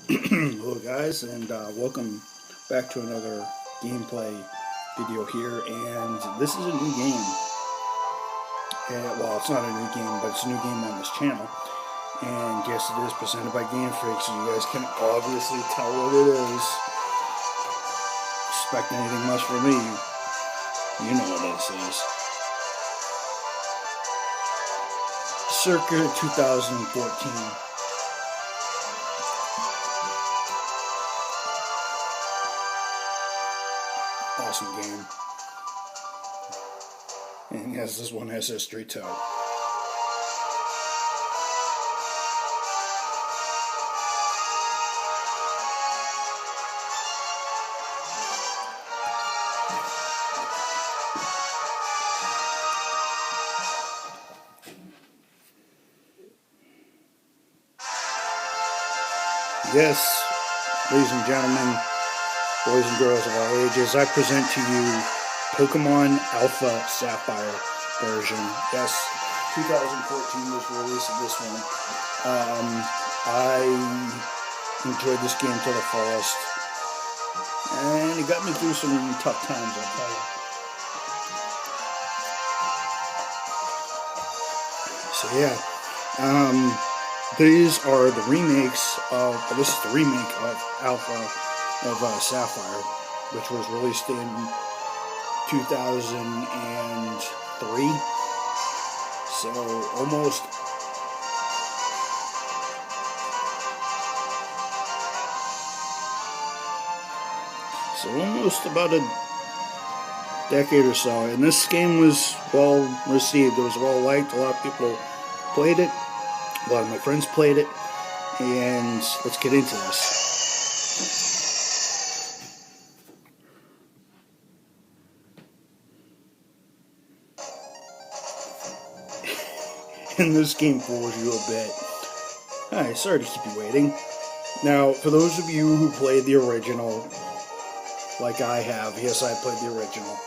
Hello guys, and welcome back to another gameplay video here, and this is a new game. Well, it's not a new game, but it's a new game on this channel, and yes, it is presented by Game Freak, so you guys can obviously tell what it is. Expect anything much from me, you know what this is. Circa 2014. Awesome game. And yes, this one has history too. Yes, ladies and gentlemen, boys and girls of all ages, I present to you Pokemon Alpha Sapphire version. Yes, 2014 was the release of this one. I enjoyed this game to the fullest, and it got me through some tough times, I'll tell you. So yeah, these are the remakes of, this is the remake of Alpha of Sapphire, which was released in 2003. So almost about a decade or so. And this game was well received. It was well liked. A lot of people played it. A lot of my friends played it. And let's get into this. And this game bores you a bit. Hi, sorry to keep you waiting. Now, for those of you who played the original, like I have, yes, I played the original,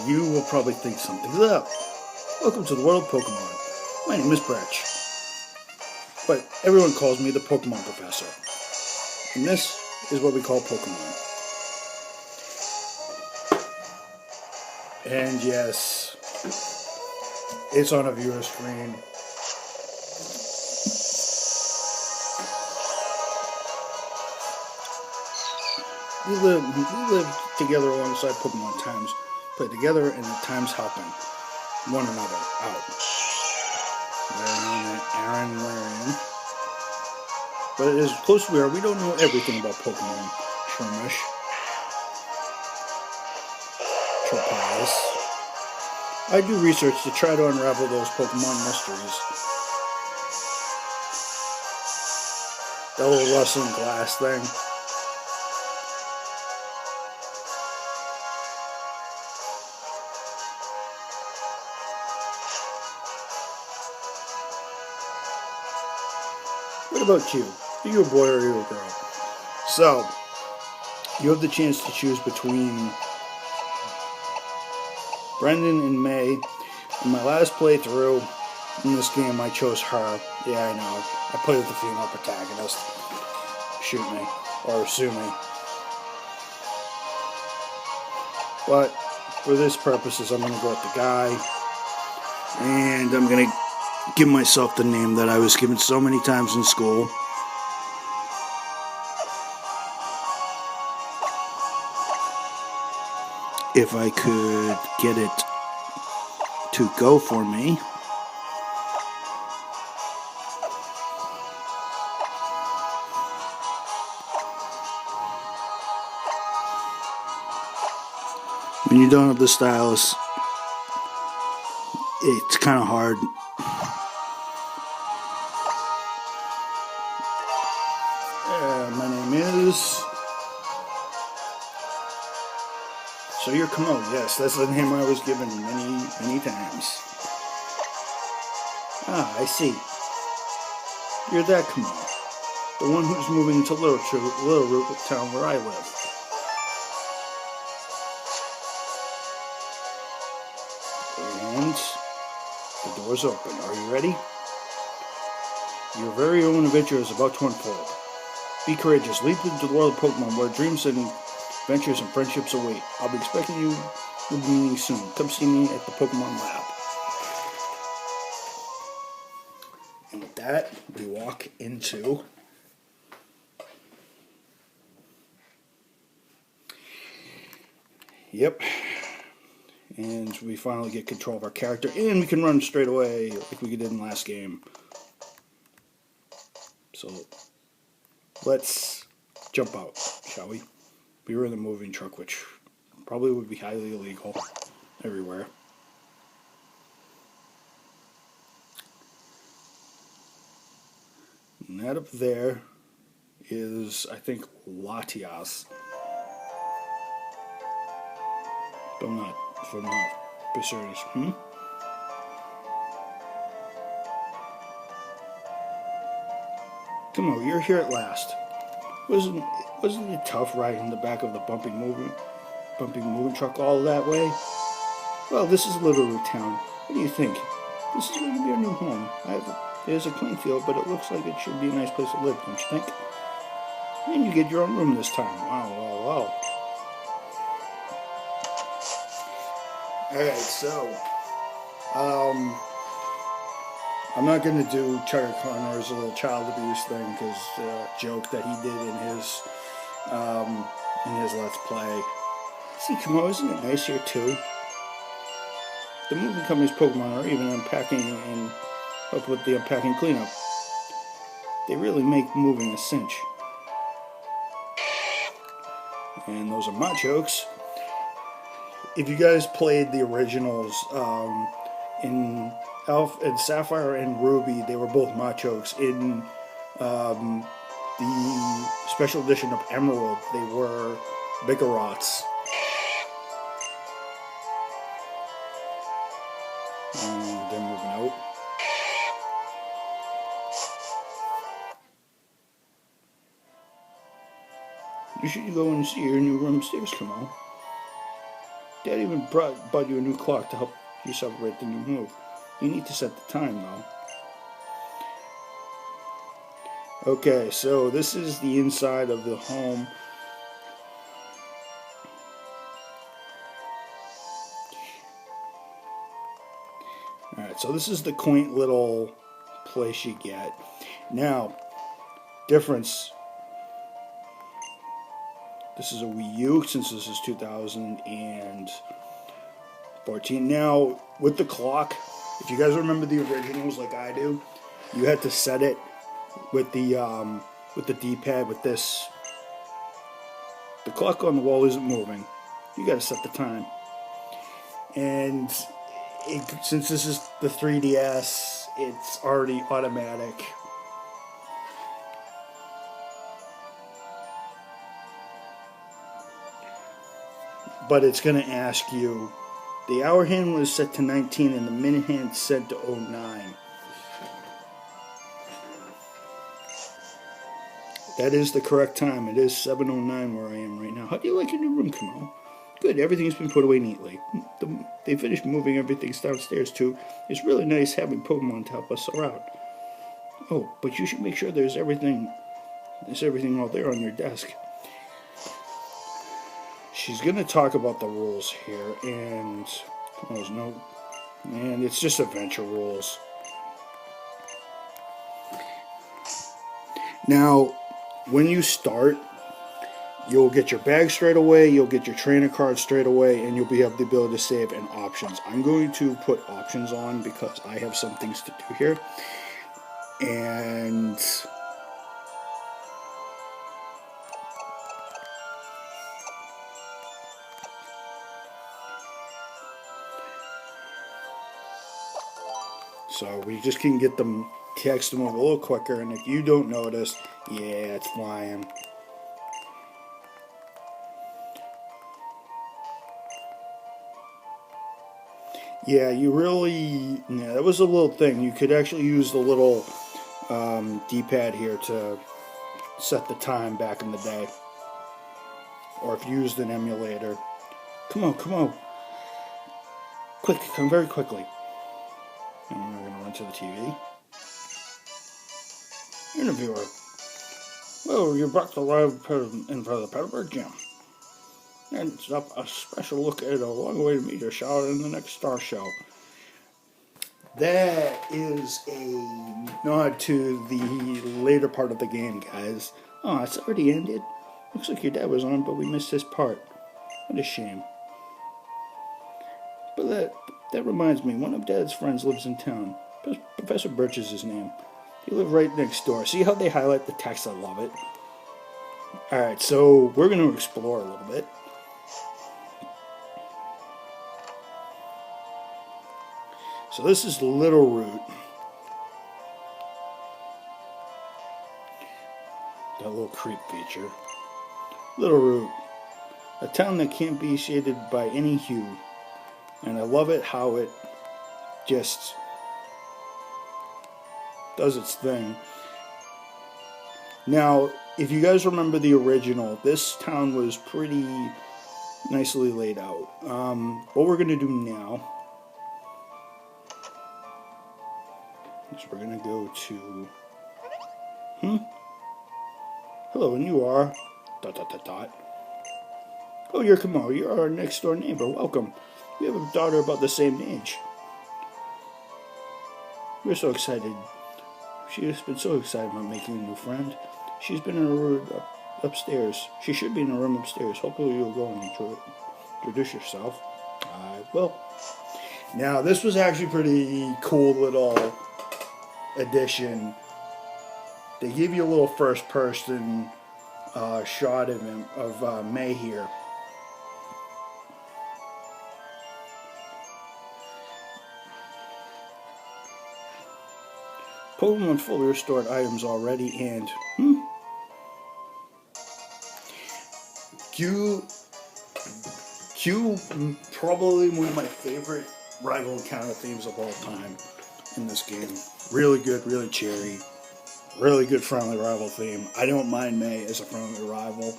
you will probably think something's up. Welcome to the world of Pokemon. My name is Bretch, but everyone calls me the Pokemon Professor. And this is what we call Pokemon. And yes, it's on a viewer screen. We live together alongside Pokemon times, play together and at times helping one another out. Aaron. But as close as we are, we don't know everything about Pokemon. Shroomish. Tropaz. I do research to try to unravel those Pokemon mysteries. That little rustling glass thing. What about you? Are you a boy or are you a girl? So, you have the chance to choose between Brendan and May. In my last playthrough in this game, I chose her. Yeah, I know. I played with the female protagonist. Shoot me. Or sue me. But, for this purposes, I'm going to go with the guy. And I'm going to give myself the name that I was given so many times in school. If I could get it to go for me. When you don't have the stylus, it's kind of hard. My name is... So you're Kamo, yes, that's the name I was given many times. Ah, I see. You're that Kamo. The one who's moving to Little Root Town where I live. And the door's open. Are you ready? Your very own adventure is about to unfold. Be courageous. Leap into the world of Pokemon where dreams and adventures and friendships await. I'll be expecting you. We'll be meeting soon. Come see me at the Pokemon Lab. And with that, we walk into Yep. And we finally get control of our character, and we can run straight away like we did in the last game. So, let's jump out, shall we? We were in the moving truck, which probably would be highly illegal everywhere. And that up there is, I think, Latias. If I'm not serious. Come on, you're here at last. Wasn't it tough riding in the back of the bumping moving truck all that way? Well, this is Little Root Town. What do you think? This is going to be our new home. There's a playing field, but it looks like it should be a nice place to live, don't you think? And you get your own room this time. Wow. Alright, so, I'm not going to do Chucker Connor's little child abuse thing, because joke that he did in his Let's Play. See, come on, isn't it nice here, too? The moving company's Pokemon are even unpacking and help with the unpacking cleanup. They really make moving a cinch. And those are my jokes. If you guys played the originals in Sapphire and Ruby, they were both Machokes. In the special edition of Emerald, they were Bigorots. And they're moving out. You should go and see your new room upstairs, Kamo. Dad even bought you a new clock to help you celebrate the new move. You need to set the time, though. Okay, so this is the inside of the home. Alright, so this is the quaint little place you get. Now, difference. This is a Wii U, since this is 2014. Now, with the clock, if you guys remember the originals like I do, you had to set it with the D-pad with this. The clock on the wall isn't moving. You got to set the time. And since this is the 3DS, it's already automatic. But it's going to ask you, the hour hand was set to 19 and the minute hand set to 09. That is the correct time. It is 7:09 where I am right now. How do you like your new room, Kamo? Good, everything's been put away neatly. They finished moving everything downstairs too. It's really nice having Pokemon to help us around. Oh, but you should make sure there's everything all there on your desk. She's going to talk about the rules here, and it's just adventure rules. Now, when you start, you'll get your bag straight away, you'll get your trainer card straight away, and you'll have the ability to save and options. I'm going to put options on because I have some things to do here. And so we just can get them text them over a little quicker, and if you don't notice, yeah, it's flying. Yeah, that was a little thing. You could actually use the little D-pad here to set the time back in the day. Or if you used an emulator. Come on. Quick, come very quickly. And we're going to run to the TV. Interviewer. Well, you brought the live in for the Pepperberg Gym. And it's up a special look at a long way to meet your shout in the next star show. That is a nod to the later part of the game, guys. Oh, it's already ended. Looks like your dad was on, but we missed his part. What a shame. But that reminds me, one of Dad's friends lives in town. Professor Birch is his name. He lives right next door. See how they highlight the text? I love it. Alright, so we're going to explore a little bit. So this is Little Root. That little creep feature. Little Root. A town that can't be shaded by any hue. And I love it how it just does its thing. Now, if you guys remember the original, this town was pretty nicely laid out. What we're going to do now is we're going to go to... Hello, and you are... ... Oh, you're Kamo. You're our next door neighbor. Welcome. We have a daughter about the same age. We're so excited. She has been so excited about making a new friend. She's been in her room upstairs. She should be in her room upstairs. Hopefully you'll go and introduce yourself. I will. Now, this was actually pretty cool little addition. They give you a little first-person shot of May here. Pokemon fully restored items already, and Q probably one of my favorite rival encounter themes of all time in this game. Really good, really cheery, really good friendly rival theme. I don't mind May as a friendly rival,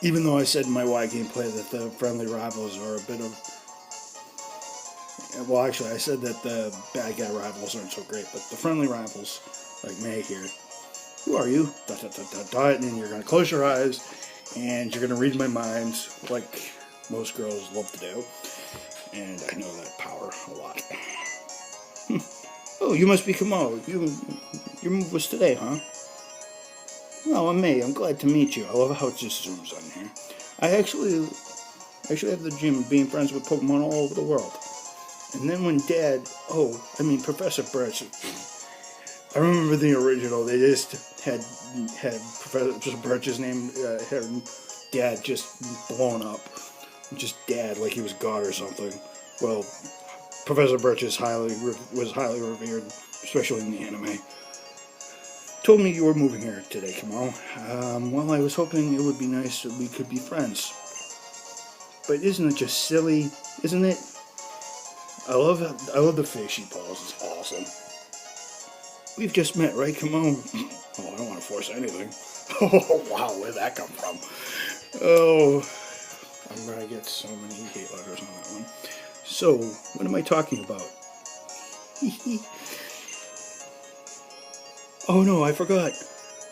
even though I said in my Y gameplay that the friendly rivals are a bit of... Well, actually, I said that the bad guy rivals aren't so great, but the friendly rivals, like May here, who are you? ... And then you're going to close your eyes, and you're going to read my mind, like most girls love to do. And I know that power a lot. Oh, you must be Kamo. Your move was today, huh? Oh, I'm May. I'm glad to meet you. I love how it just zooms on here. I actually have the dream of being friends with Pokemon all over the world. And then when Professor Birch, I remember the original, they just had Professor Birch's name, her dad just blown up. Just dad, like he was God or something. Well, Professor Birch was highly revered, especially in the anime. Told me you were moving here today, Kamo. Well, I was hoping it would be nice that we could be friends. But isn't it just silly? Isn't it? I love the face she pulls. It's awesome. We've just met, right? Come on. Oh, I don't want to force anything. Oh, wow, where'd that come from? Oh, I'm going to get so many hate letters on that one. So, what am I talking about? Oh, no, I forgot.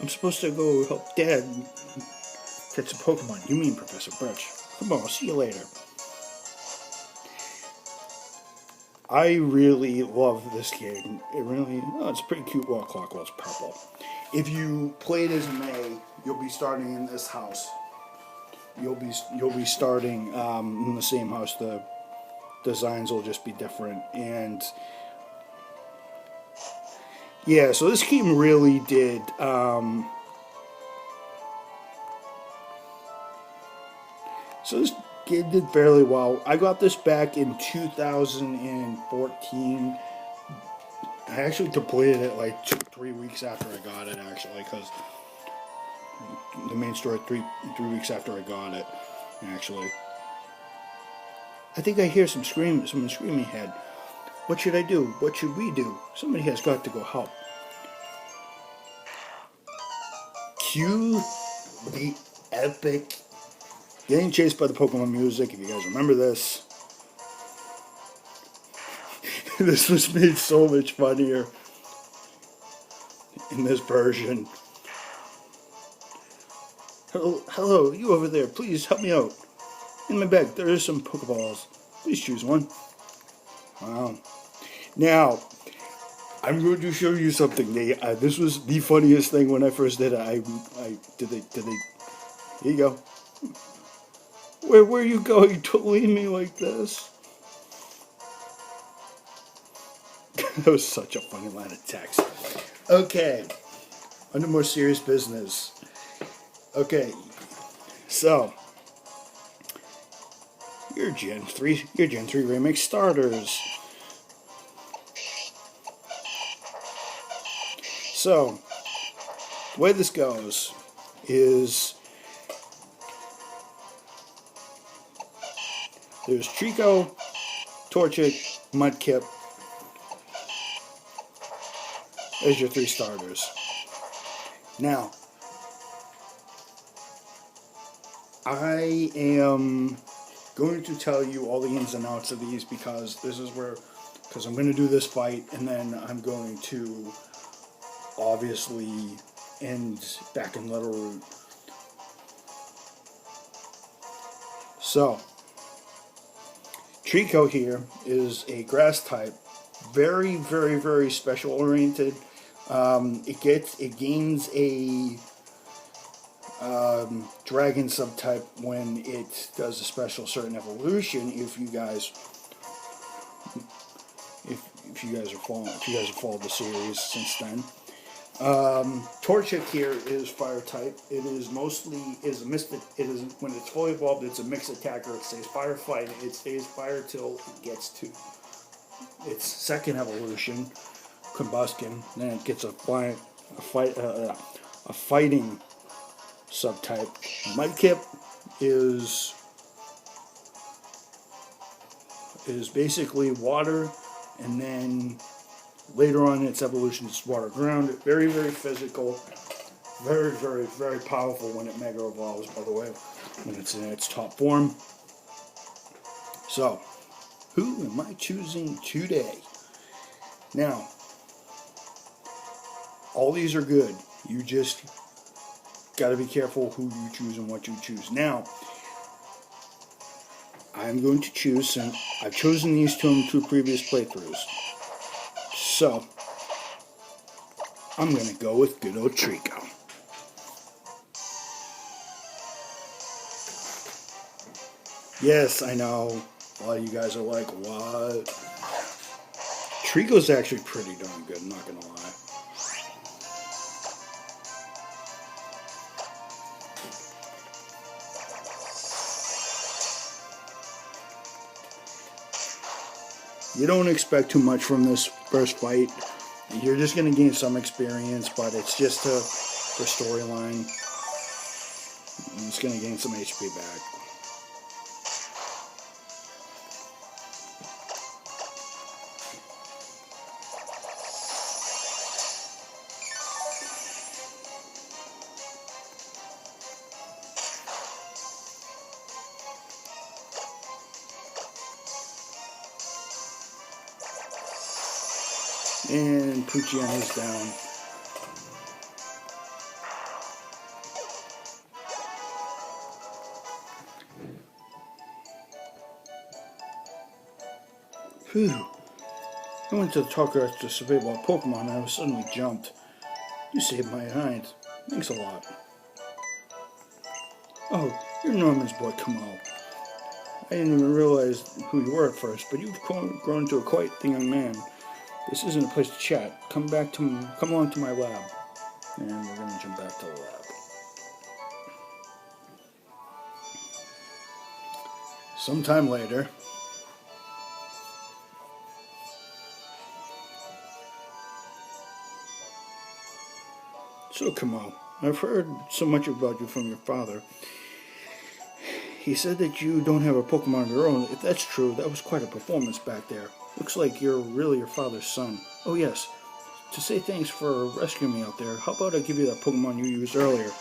I'm supposed to go help Dad catch a Pokemon. You mean Professor Birch. Come on, I'll see you later. I really love this game. It's a pretty cute wall clock. Well, it's purple. If you played as May, you'll be starting in this house. You'll be starting in the same house. The designs will just be different. And yeah, so this game really did. So this game did fairly well. I got this back in 2014. I actually completed it like 3 weeks after I got it, actually, because the main story 3 weeks after I got it, actually. I think I hear someone screaming ahead. What should I do? What should we do? Somebody has got to go help. Cue the epic getting chased by the Pokemon music, if you guys remember this. This was made so much funnier. in this version. Hello, you over there. Please help me out. In my bag, there is some Pokeballs. Please choose one. Wow. Now, I'm going to show you something. This was the funniest thing when I first did it. Did they? Here you go. Where are you going to leave me like this? That was such a funny line of text. Okay, under more serious business. Okay, so your Gen 3 remix starters. So, the way this goes is there's Trico, Torchic, Mudkip as your 3 starters. Now, I am going to tell you all the ins and outs of these because I'm going to do this fight and then I'm going to obviously end back in Littleroot. So, Trico here is a grass type, very, very, very special oriented. It gains a dragon subtype when it does a special certain evolution. If you guys have followed the series since then. Torchic here is fire type. It is a mystic. It is when it's fully evolved. It's a mixed attacker. It stays fire fight. It stays fire till it gets to its second evolution, combustion. Then it gets a fighting subtype. Mudkip is basically water, and then later on in its evolution it's water ground. Very, very physical. Very, very, very powerful when it mega evolves, by the way, when it's in its top form. So, who am I choosing today? Now, all these are good. You just got to be careful who you choose and what you choose. Now, I'm going to choose, since I've chosen these two in 2 previous playthroughs. So, I'm going to go with good old Trico. Yes, I know. A lot of you guys are like, what? Trico's actually pretty darn good, I'm not going to lie. You don't expect too much from this first fight. You're just going to gain some experience, but it's just for storyline. It's going to gain some HP back. And Poochien is down. Phew. I went to the talker to survey about Pokemon and I was suddenly jumped. You saved my hind. Thanks a lot. Oh, you're Norman's boy, Kamal. I didn't even realize who you were at first, but you've grown into a quite the young man. This isn't a place to chat. Come along to my lab. And we're going to jump back to the lab. Sometime later. So, Kamal, I've heard so much about you from your father. He said that you don't have a Pokemon of your own. If that's true, that was quite a performance back there. Looks like you're really your father's son. Oh yes, to say thanks for rescuing me out there, how about I give you that Pokemon you used earlier?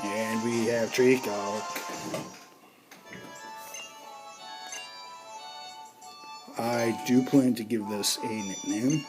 And we have Trico. I do plan to give this a nickname.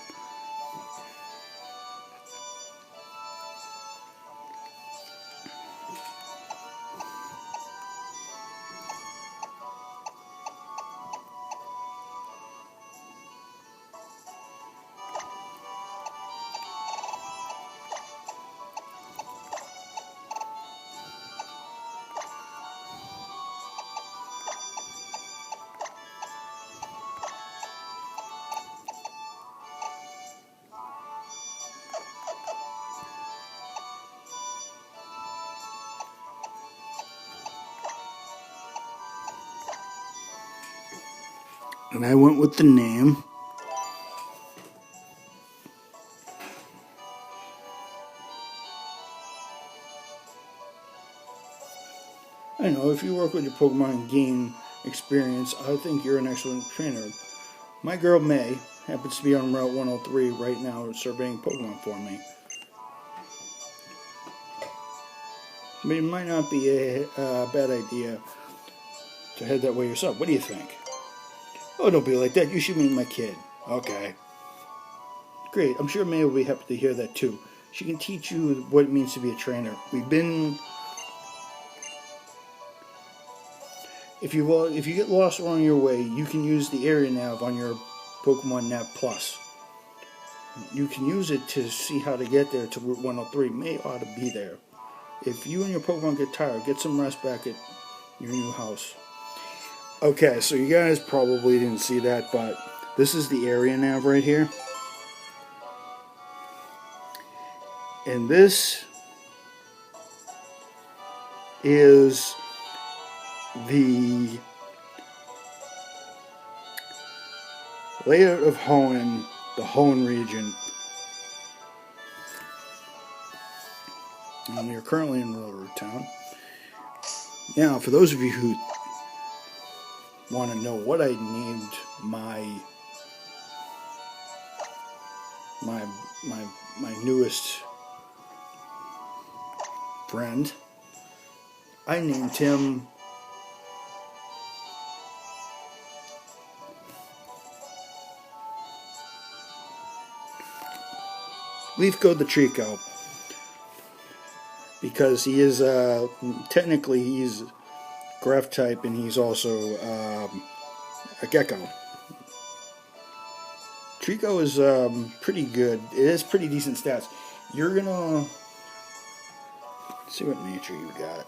And I went with the name. I know, if you work with your Pokemon and gain experience, I think you're an excellent trainer. My girl May happens to be on Route 103 right now surveying Pokemon for me. I mean, it might not be a bad idea to head that way yourself. What do you think? Oh, don't be like that. You should meet my kid. Okay. Great. I'm sure May will be happy to hear that too. She can teach you what it means to be a trainer. If you get lost along your way, you can use the area nav on your Pokemon Nav Plus. You can use it to see how to get there to Route 103. May ought to be there. If you and your Pokemon get tired, get some rest back at your new house. Okay, so you guys probably didn't see that, but this is the area nav right here. And this is the layout of Hoenn, the Hoenn region. And we are currently in Railroad Town. Now, for those of you who want to know what I named my newest friend, I named him Leafco the Trico, because he is technically he's Graph type and he's also a Gecko. Trico is pretty good. It has pretty decent stats. You're gonna see what nature you got.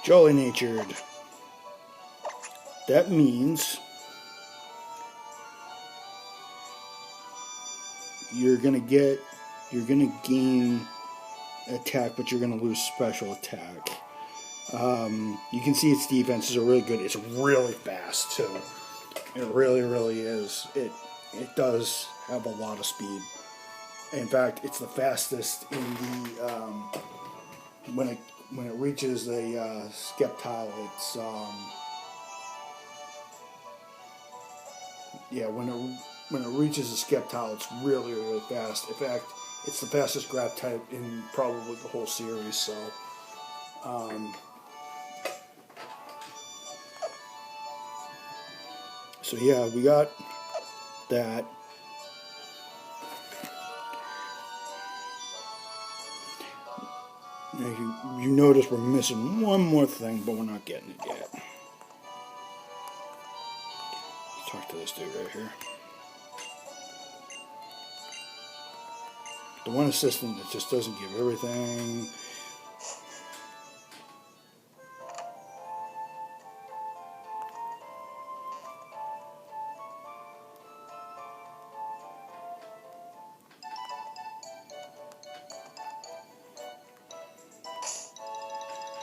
Jolly natured. That means you're gonna gain attack, but you're gonna lose special attack. You can see its defenses are really good. It's really fast too. It really, really is. It does have a lot of speed. In fact, it's the fastest in the when it reaches a Skeptile. It's when it reaches a Skeptile, it's really, really fast. In fact, it's the fastest grab type in probably the whole series. So. So yeah, we got that. Now you notice we're missing one more thing, but we're not getting it yet. Let's talk to this dude right here. The one assistant that just doesn't give everything.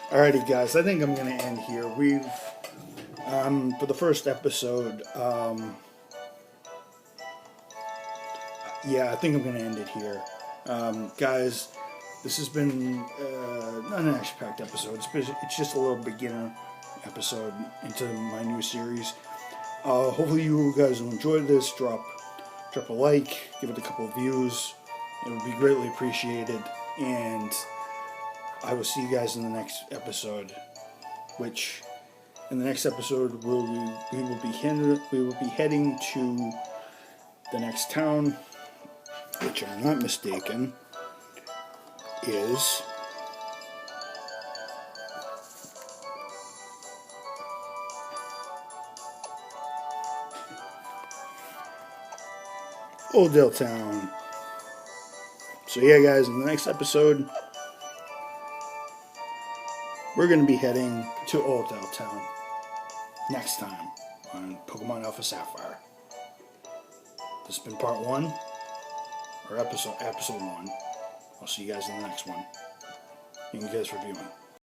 Alrighty, guys, I think I'm going to end here. We've, for the first episode, yeah, I think I'm going to end it here. Guys, this has been not an action-packed episode. It's just a little beginner episode into my new series. Hopefully you guys will enjoy this. Drop a like, give it a couple of views. It would be greatly appreciated. And I will see you guys in the next episode, which in the next episode we will be heading to the next town, which I'm not mistaken is Oldale Town. So yeah, guys, in the next episode we're going to be heading to Oldale Town next time on Pokemon Alpha Sapphire. This has been part 1, or episode 1. I'll see you guys in the next one. Thank you guys for viewing.